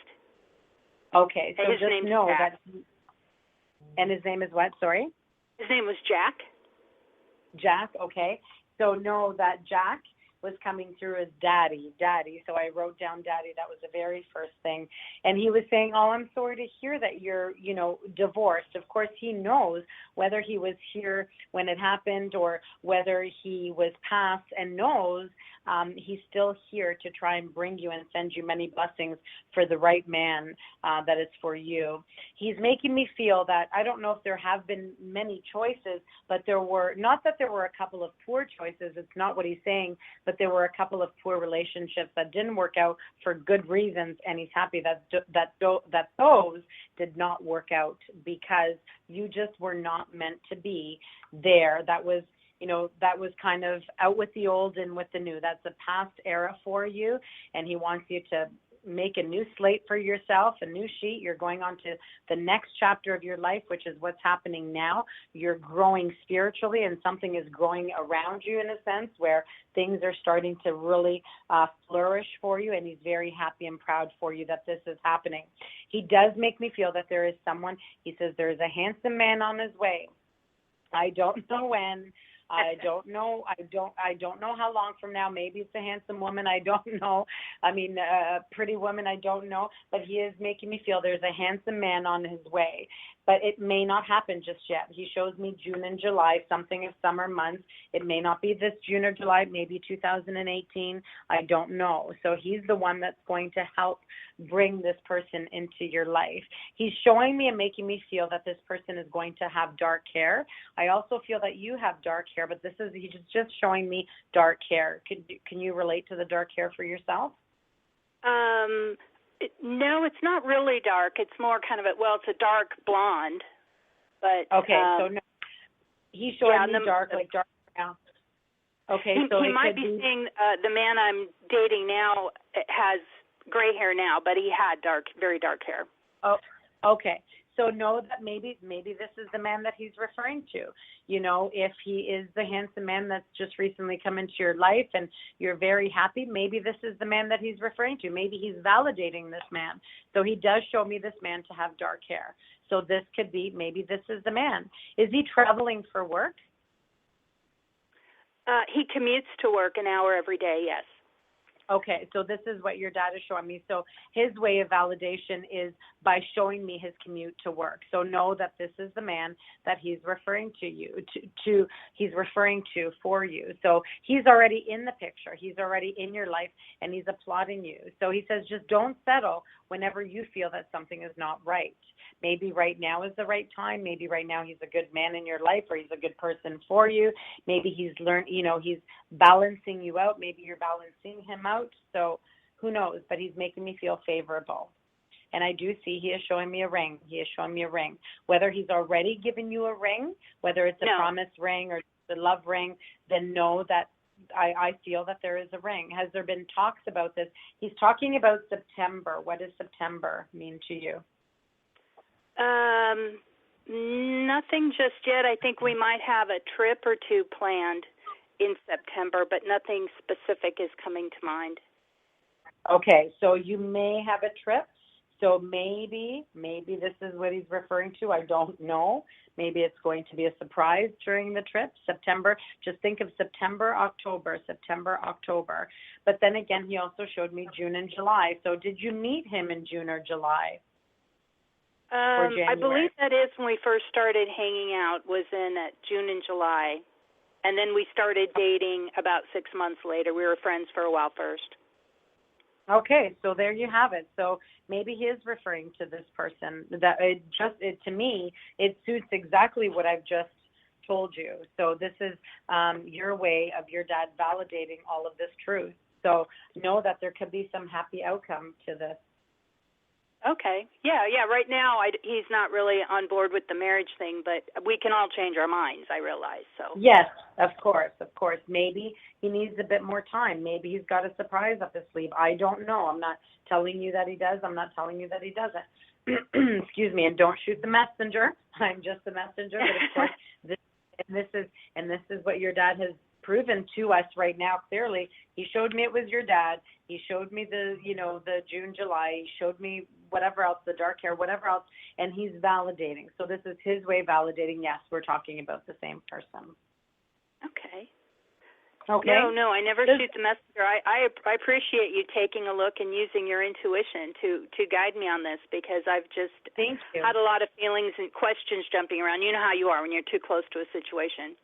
Okay, so and his just name's know Jack. that. And his name is what? Sorry. His name was Jack. Jack. Okay, so know that Jack was coming through as daddy. So I wrote down daddy. That was the very first thing. And he was saying, oh, I'm sorry to hear that you're, divorced. Of course, he knows whether he was here when it happened or whether he was passed, and knows he's still here to try and bring you and send you many blessings for the right man that is for you. He's making me feel that, I don't know if there have been many choices, but there were, not that there were a couple of poor choices, it's not what he's saying, but there were a couple of poor relationships that didn't work out for good reasons, and he's happy that those did not work out because you just were not meant to be there. That was kind of out with the old and with the new. That's a past era for you, and he wants you to make a new slate for yourself, a new sheet. You're going on to the next chapter of your life, which is what's happening now. You're growing spiritually, and something is growing around you in a sense where things are starting to really flourish for you, and he's very happy and proud for you that this is happening. He does make me feel that there is someone, he says there's a handsome man on his way. I don't know when. I don't know how long from now. Maybe it's a handsome woman. I don't know. I mean, a pretty woman. I don't know. But he is making me feel there's a handsome man on his way. But it may not happen just yet. He shows me June and July, something of summer months. It may not be this June or July, maybe 2018. I don't know. So he's the one that's going to help bring this person into your life. He's showing me and making me feel that this person is going to have dark hair. I also feel that you have dark hair, but he's just showing me dark hair. Can you relate to the dark hair for yourself? No, it's not really dark. It's more kind of it's a dark blonde. But okay, so no, he's showing me dark brown. Okay, so he might be saying the man I'm dating now has gray hair now, but he had very dark hair. Oh, okay. So know that maybe this is the man that he's referring to. You know, if he is the handsome man that's just recently come into your life and you're very happy, maybe this is the man that he's referring to. Maybe he's validating this man. So he does show me this man to have dark hair. So this could be, maybe this is the man. Is he traveling for work? He commutes to work an hour every day, yes. Okay, so this is what your dad is showing me. So his way of validation is by showing me his commute to work. So know that this is the man that he's referring to you, he's referring to for you. So he's already in the picture. He's already in your life, and he's applauding you. So he says, just don't settle whenever you feel that something is not right. Maybe right now is the right time. Maybe right now he's a good man in your life, or he's a good person for you. Maybe he's he's balancing you out. Maybe you're balancing him out. So who knows? But he's making me feel favorable. And I do see he is showing me a ring. He is showing me a ring. Whether he's already given you a ring, whether it's a promise ring or the love ring, then know that I feel that there is a ring. Has there been talks about this? He's talking about September. What does September mean to you? Nothing just yet. I think we might have a trip or two planned in September, but nothing specific is coming to mind. Okay, so you may have a trip. So maybe this is what he's referring to. I don't know. Maybe it's going to be a surprise during the trip. September, just think of September, October. But then again, he also showed me June and July. So did you meet him in June or July? I believe that is when we first started hanging out, was in June and July. And then we started dating about 6 months later. We were friends for a while first. Okay, so there you have it. So maybe he is referring to this person. That to me, it suits exactly what I've just told you. So this is your way of your dad validating all of this truth. So know that there could be some happy outcome to this. Okay. Yeah. Right now, he's not really on board with the marriage thing, but we can all change our minds, I realize. So. Yes, of course. Maybe he needs a bit more time. Maybe he's got a surprise up his sleeve. I don't know. I'm not telling you that he does. I'm not telling you that he doesn't. Excuse me. And don't shoot the messenger. I'm just the messenger. But of course, this is what your dad has proven to us right now clearly. He showed me it was your dad. He showed me the June, July. He showed me whatever else, the dark hair, whatever else, and he's validating. So this is his way of validating, yes, we're talking about the same person. Okay. Okay. No, I never shoot the messenger. I appreciate you taking a look and using your intuition to guide me on this, because I've just had a lot of feelings and questions jumping around. You know how you are when you're too close to a situation.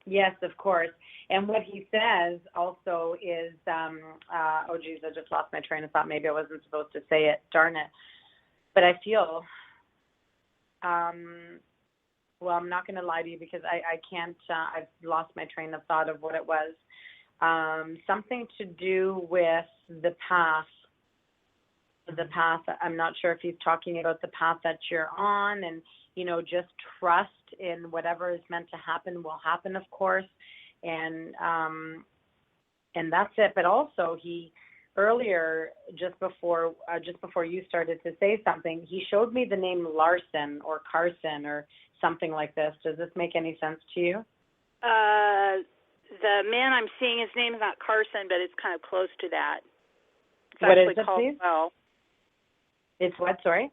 Yes, of course. And what he says also is, oh, geez, I just lost my train of thought. Maybe I wasn't supposed to say it. Darn it. But I feel, well, I'm not going to lie to you because I can't, I've lost my train of thought of what it was. Something to do with the path. I'm not sure if he's talking about the path that you're on, and, just trust in whatever is meant to happen will happen, of course. And that's it. But also he earlier, just before you started to say something, he showed me the name Larson or Carson or something like this. Does this make any sense to you? The man I'm seeing, his name is not Carson, but it's kind of close to that. It's what is it, Caldwell. Please? It's what, sorry?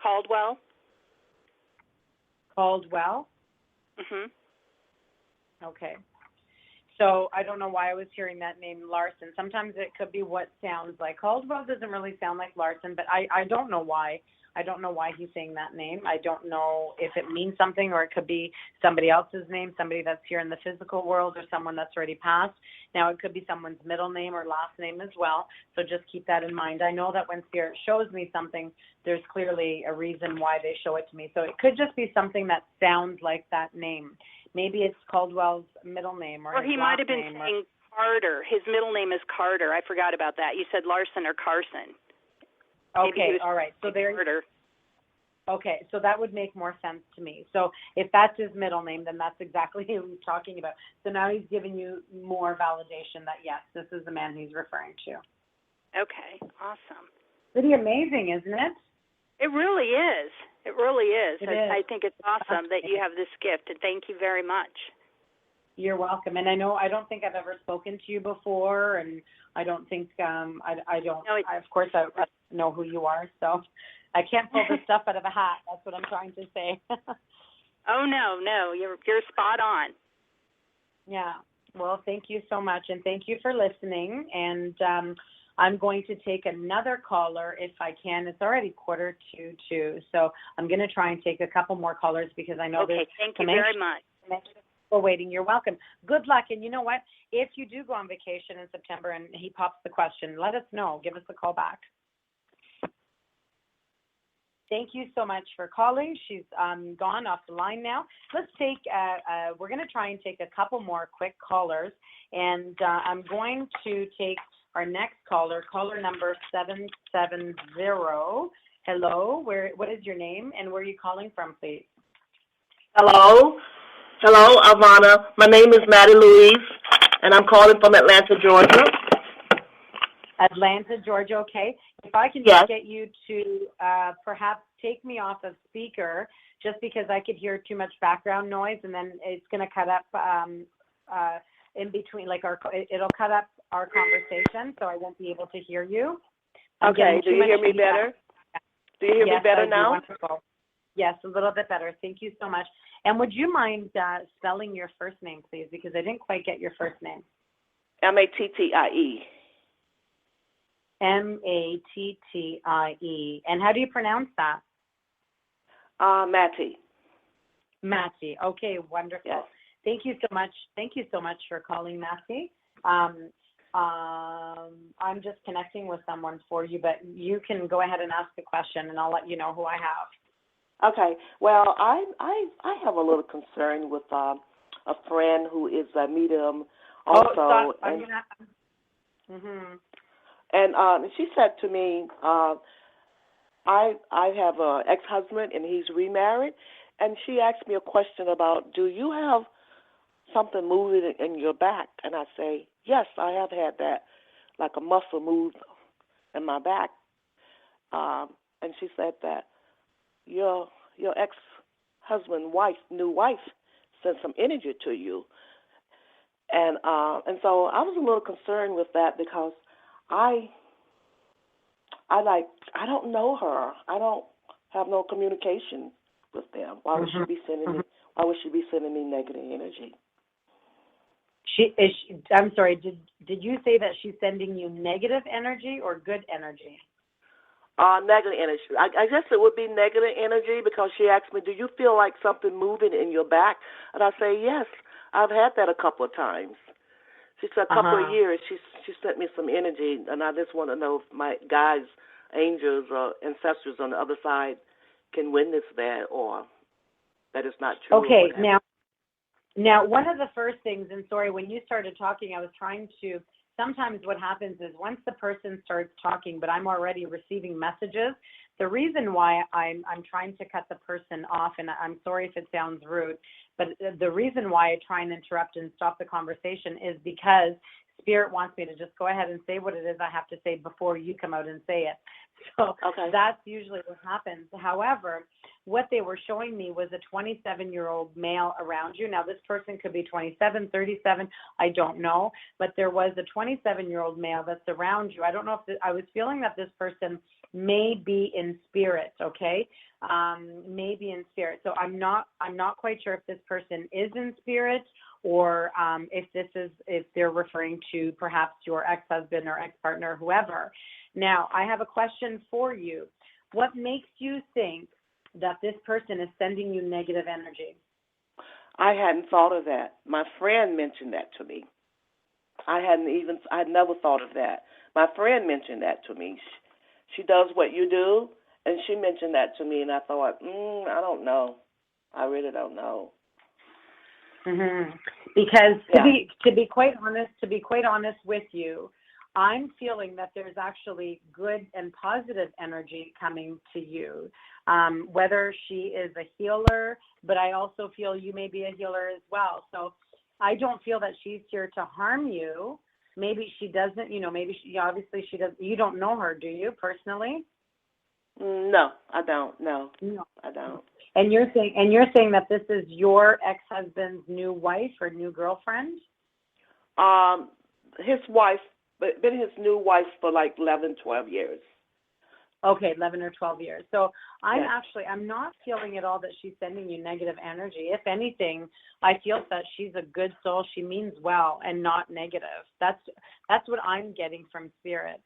Caldwell. Caldwell? Mhm. Okay. So I don't know why I was hearing that name Larson. Sometimes it could be what sounds like. Caldwell doesn't really sound like Larson, but I don't know why. I don't know why he's saying that name. I don't know if it means something, or it could be somebody else's name, somebody that's here in the physical world, or someone that's already passed. Now, it could be someone's middle name or last name as well, so just keep that in mind. I know that when Spirit shows me something, there's clearly a reason why they show it to me. So it could just be something that sounds like that name. Maybe it's Caldwell's middle name or his he last might have been name saying Carter. His middle name is Carter. I forgot about that. You said Larson or Carson. Okay, all right. So there. Carter. Okay, so that would make more sense to me. So if that's his middle name, then that's exactly who he's talking about. So now he's giving you more validation that, yes, this is the man he's referring to. Okay, awesome. Pretty amazing, isn't it? It really is. It really is. I think it's awesome that you have this gift, and thank you very much. You're welcome. And I don't think I've ever spoken to you before, and I don't think, I know who you are, so I can't pull this stuff out of a hat. That's what I'm trying to say. Oh, no, you're spot on. Yeah. Well, thank you so much, and thank you for listening. And I'm going to take another caller if I can. It's already 1:45, so I'm going to try and take a couple more callers because I know okay, thank you very much. For waiting. You're welcome. Good luck. And you know what? If you do go on vacation in September and he pops the question, let us know. Give us a call back. Thank you so much for calling. She's gone off the line now. Let's take, we're going to try and take a couple more quick callers. And I'm going to take our next caller number 770. Hello, what is your name and where are you calling from, please? Hello, Ivana. My name is Maddie Louise, and I'm calling from Atlanta, Georgia. Atlanta, Georgia, okay. If I can just get you to perhaps take me off of speaker, just because I could hear too much background noise, and then it's going to cut up in between, like it'll cut up our conversation, so I won't be able to hear you. Okay, do you hear me better? Do you hear me better now? Wonderful. Yes, a little bit better. Thank you so much. And would you mind spelling your first name, please, because I didn't quite get your first name. Mattie. Mattie. And how do you pronounce that? Mattie. Mattie. Okay, wonderful. Yes. Thank you so much. Thank you so much for calling, Mattie. I'm just connecting with someone for you, but you can go ahead and ask a question, and I'll let you know who I have. Okay. Well, I have a little concern with a friend who is a medium also. Oh, stop. And she said to me, I have an ex-husband and he's remarried, and she asked me a question about, do you have something moving in your back? And I say, yes, I have had that, like a muscle move in my back. And she said that your ex-husband, new wife, sent some energy to you. And so I was a little concerned with that because I don't know her. I don't have no communication with them. Why would she be sending me negative energy? I'm sorry, did you say that she's sending you negative energy or good energy? Negative energy. I guess it would be negative energy because she asked me, do you feel like something moving in your back? And I say, yes, I've had that a couple of times. She said a couple of years she sent me some energy, and I just want to know if my guides, angels, or ancestors on the other side can witness that or that it's not true. Okay, now one of the first things, and sorry, when you started talking, I was trying to, sometimes what happens is once the person starts talking, but I'm already receiving messages, the reason why I'm trying to cut the person off, and I'm sorry if it sounds rude, but the reason why I try and interrupt and stop the conversation is because Spirit wants me to just go ahead and say what it is I have to say before you come out and say it. So That's usually what happens. However, what they were showing me was a 27-year-old male around you. Now, this person could be 27, 37, I don't know, but there was a 27-year-old male that's around you. I don't know if I was feeling that this person may be in spirit, okay? May be in spirit. So I'm not quite sure if this person is in spirit or if they're referring to perhaps your ex-husband or ex-partner or whoever. Now, I have a question for you. What makes you think that this person is sending you negative energy? I hadn't thought of that. My friend mentioned that to me. I'd never thought of that. My friend mentioned that to me. She does what you do, and she mentioned that to me, and I thought, I don't know. I really don't know. Mm-hmm. Because to be quite honest with you, I'm feeling that there's actually good and positive energy coming to you. Whether she is a healer, but I also feel you may be a healer as well. So I don't feel that she's here to harm you. Maybe she doesn't, maybe obviously she does. You don't know her, do you, personally? No, I don't. No, I don't. And you're saying that this is your ex-husband's new wife or new girlfriend? His wife, been his new wife for like 11, 12 years. Okay, 11 or 12 years. So I'm not feeling at all that she's sending you negative energy. If anything, I feel that she's a good soul. She means well and not negative. That's what I'm getting from Spirit.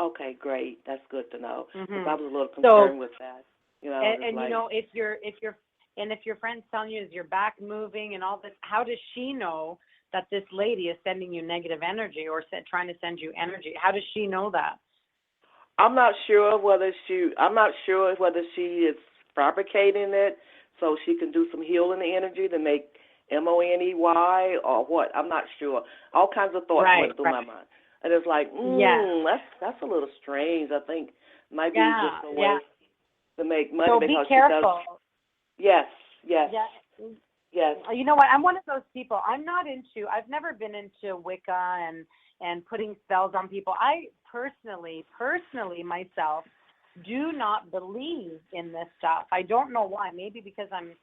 Okay, great. That's good to know. Mm-hmm. I was a little concerned with that. If your friend's telling you is your back moving and all this, how does she know that this lady is sending you negative energy or trying to send you energy? How does she know that? I'm not sure whether she is fabricating it so she can do some healing energy to make MONEY or what. I'm not sure. All kinds of thoughts went through my mind. And it's like, that's a little strange. I think it might be just a way to make money. So because be careful. Yes. You know what? I'm one of those people. I've never been into Wicca and putting spells on people. I personally myself do not believe in this stuff. I don't know why. Maybe because I'm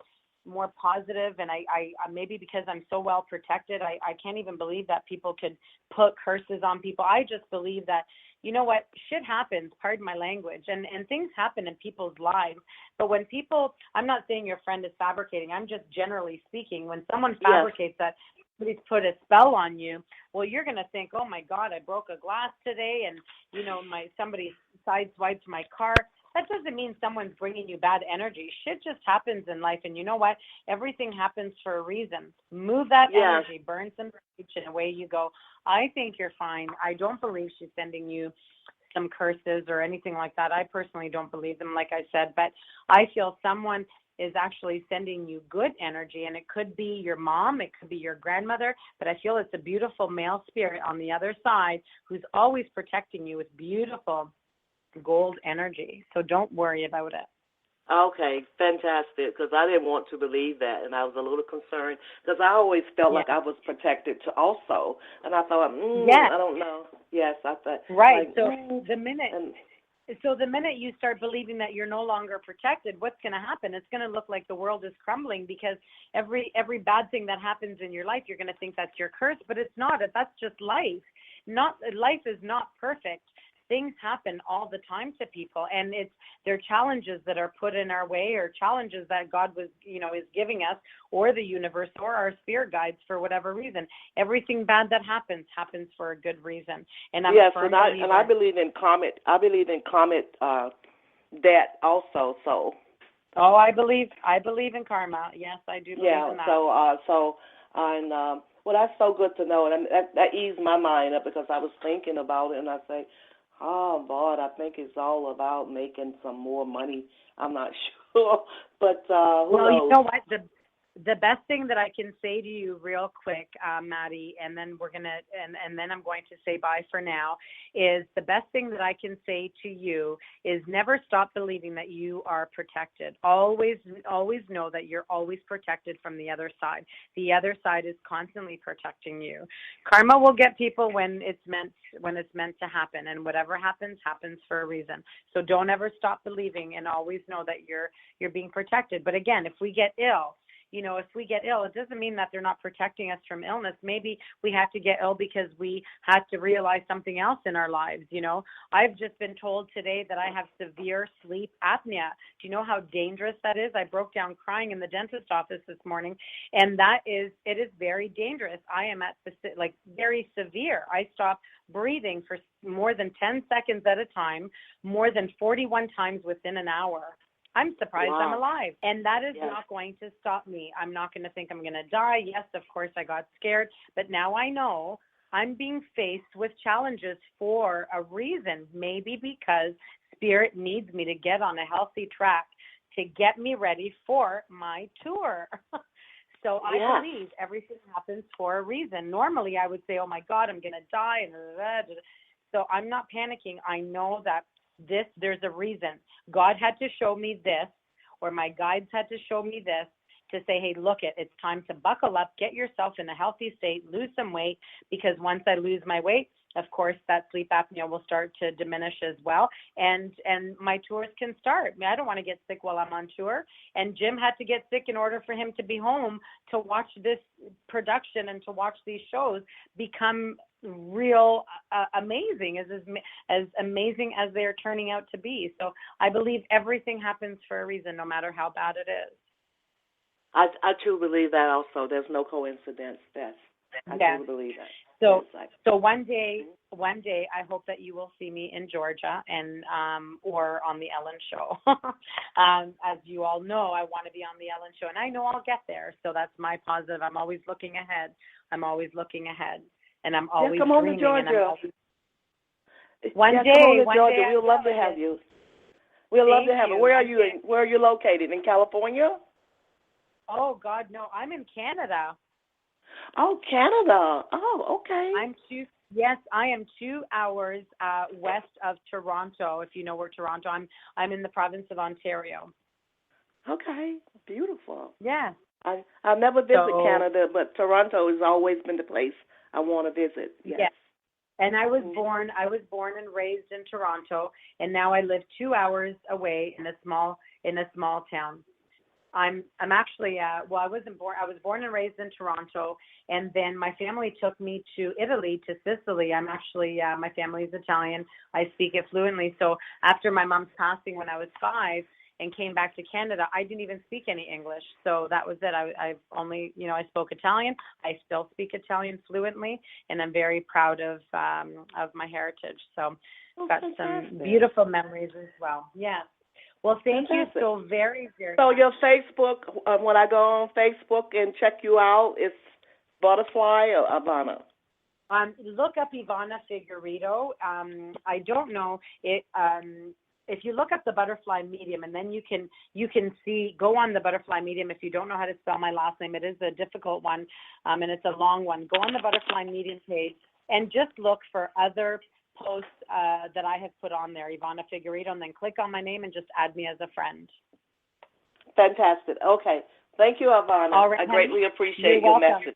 more positive and I maybe because I'm so well protected. I can't even believe that people could put curses on people. I just believe that, you know what, shit happens, pardon my language, and things happen in people's lives. But when people, I'm not saying your friend is fabricating, I'm just generally speaking, when someone fabricates that somebody's put a spell on you, well, you're going to think, oh my God, I broke a glass today and, somebody sideswiped my car. That doesn't mean someone's bringing you bad energy. Shit just happens in life. And you know what? Everything happens for a reason. Move that energy, burn some rage, and away you go. I think you're fine. I don't believe she's sending you some curses or anything like that. I personally don't believe them, like I said. But I feel someone is actually sending you good energy. And it could be your mom. It could be your grandmother. But I feel it's a beautiful male spirit on the other side who's always protecting you with beautiful gold energy. So don't worry about it. Okay, fantastic, because I didn't want to believe that, and I was a little concerned, because I always felt like I was protected also, and I thought, I don't know. Yes, I thought. Right, the minute you start believing that you're no longer protected, what's going to happen? It's going to look like the world is crumbling, because every bad thing that happens in your life, you're going to think that's your curse, but it's not. That's just life. Life is not perfect. Things happen all the time to people, and they're challenges that are put in our way, or challenges that God is giving us, or the universe, or our spirit guides for whatever reason. Everything bad that happens for a good reason. And I believe in comet. I believe in comet that also. So. Oh, I believe in karma. Yes, I do believe in that. Well, that's so good to know, and that eased my mind up, because I was thinking about it, and I say, oh, Lord, I think it's all about making some more money. I'm not sure, but who knows? Well, you know what? The best thing that I can say to you real quick, Maddie, and then and then I'm going to say bye for now, is the best thing that I can say to you is never stop believing that you are protected. Always know that you're always protected from the other side. The other side is constantly protecting you. Karma will get people when it's meant to happen, and whatever happens for a reason. So don't ever stop believing, and always know that you're being protected. But again, if we get ill, it doesn't mean that they're not protecting us from illness. Maybe we have to get ill because we had to realize something else in our lives. I've just been told today that I have severe sleep apnea. Do you know how dangerous that is? I broke down crying in the dentist office this morning, and it is very dangerous. I am at very severe. I stop breathing for more than 10 seconds at a time, more than 41 times within an hour. I'm surprised I'm alive. And that is not going to stop me. I'm not going to think I'm going to die. Yes, of course, I got scared. But now I know I'm being faced with challenges for a reason. Maybe because Spirit needs me to get on a healthy track to get me ready for my tour. So I believe everything happens for a reason. Normally, I would say, "Oh my God, I'm going to die," and so I'm not panicking. I know that there's a reason. God had to show me this, or my guides had to show me this, to say, "Hey, look, it's time to buckle up, get yourself in a healthy state, lose some weight," because once I lose my weight, of course, that sleep apnea will start to diminish as well, and my tours can start. I mean, I don't want to get sick while I'm on tour, and Jim had to get sick in order for him to be home to watch this production and to watch these shows become real amazing, as amazing as they're turning out to be. So I believe everything happens for a reason, no matter how bad it is. I too believe that also. There's no coincidence. I do believe that. So one day I hope that you will see me in Georgia and or on the Ellen Show. As you all know, I want to be on the Ellen Show, and I know I'll get there. So that's my positive. I'm always looking ahead. And I'm always come home to Georgia. One day, Georgia. We'd love to have you. We'd love to have you. Where are you? Where are you located? In California? Oh God, no! I'm in Canada. Oh, Canada. Oh, okay. I am 2 hours west of Toronto. If you know where Toronto, I'm in the province of Ontario. Okay, beautiful. Yeah. I've never visited Canada, but Toronto has always been the place I want to visit. Yes. And I was born and raised in Toronto, and now I live 2 hours away in a small town. I'm actually I was born and raised in Toronto, and then my family took me to Italy, to Sicily. I'm actually my family is Italian. I speak it fluently. So after my mom's passing when I was 5 and came back to Canada, I didn't even speak any English. So that was it. I've only, I spoke Italian. I still speak Italian fluently, and I'm very proud of my heritage. So got some beautiful memories as well. Yeah. Well, thank you so very, very much. So your Facebook, when I go on Facebook and check you out, it's ButterFly or Ivana? Look up Ivana Figueredo. I don't know if you look up the ButterFly Medium, and then you can go on the ButterFly Medium. If you don't know how to spell my last name, it is a difficult one, and it's a long one. Go on the ButterFly Medium page and just look for other posts that I have put on there, Ivana Figueredo, and then click on my name and just add me as a friend. Fantastic. Okay. Thank you, Ivana. All right, I greatly appreciate your message.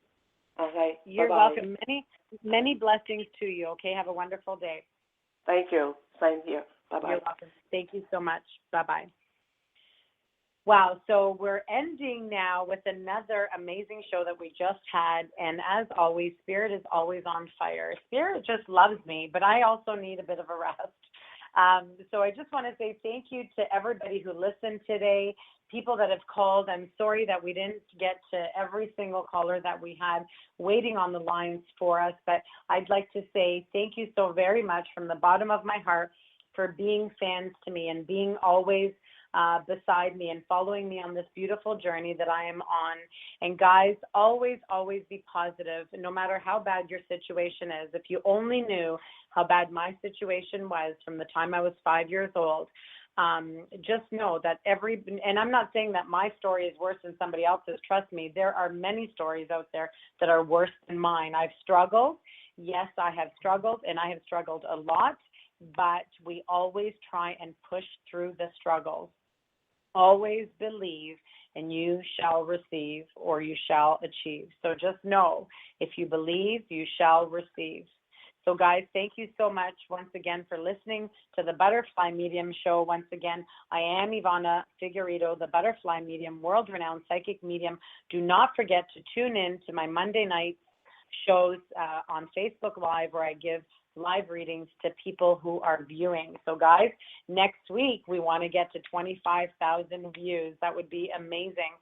Okay. You're welcome. Many blessings to you. Okay. Have a wonderful day. Thank you. Same here. Bye-bye. You're welcome. Thank you so much. Bye-bye. Wow, so we're ending now with another amazing show that we just had, and as always, Spirit is always on fire. Spirit just loves me, but I also need a bit of a rest. So I just want to say thank you to everybody who listened today, people that have called. I'm sorry that we didn't get to every single caller that we had waiting on the lines for us, but I'd like to say thank you so very much from the bottom of my heart for being fans to me and being always beside me and following me on this beautiful journey that I am on. And guys, always, always be positive, no matter how bad your situation is. If you only knew how bad my situation was from the time I was 5 years old, just know that and I'm not saying that my story is worse than somebody else's. Trust me, there are many stories out there that are worse than mine. I've struggled. Yes, I have struggled, and I have struggled a lot, but we always try and push through the struggles. Always believe, and you shall receive, or you shall achieve. So just know, if you believe, you shall receive. So guys, thank you so much once again for listening to the ButterFly Medium show. Once again, I am Ivana Figueredo, the ButterFly Medium, world-renowned psychic medium. Do not forget to tune in to my Monday night shows on Facebook Live, where I give live readings to people who are viewing. So guys, next week we want to get to 25,000 views. That would be amazing.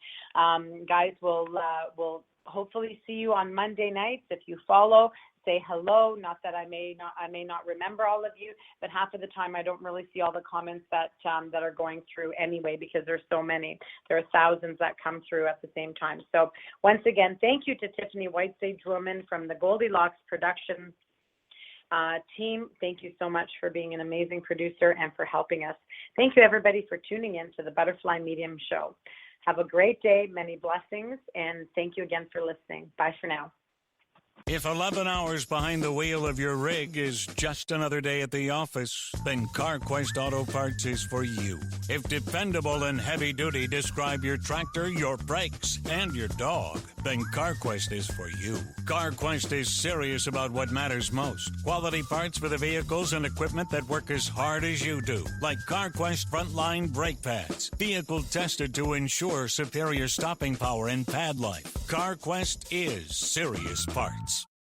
Guys, we'll hopefully see you on Monday nights. If you follow, say hello. Not that I may not remember all of you, but half of the time I don't really see all the comments that are going through anyway, because there's so many. There are thousands that come through at the same time. So once again, thank you to Tiffany White-Sage-Woman from the Goldilocks Production team. Thank you so much for being an amazing producer and for helping us. Thank you, everybody, for tuning in to the ButterFly Medium show. Have a great day, many blessings, and thank you again for listening. Bye for now. If 11 hours behind the wheel of your rig is just another day at the office, then CarQuest Auto Parts is for you. If dependable and heavy duty describe your tractor, your brakes, and your dog, then CarQuest is for you. CarQuest is serious about what matters most. Quality parts for the vehicles and equipment that work as hard as you do, like CarQuest Frontline brake pads, vehicle tested to ensure superior stopping power and pad life. CarQuest is serious parts.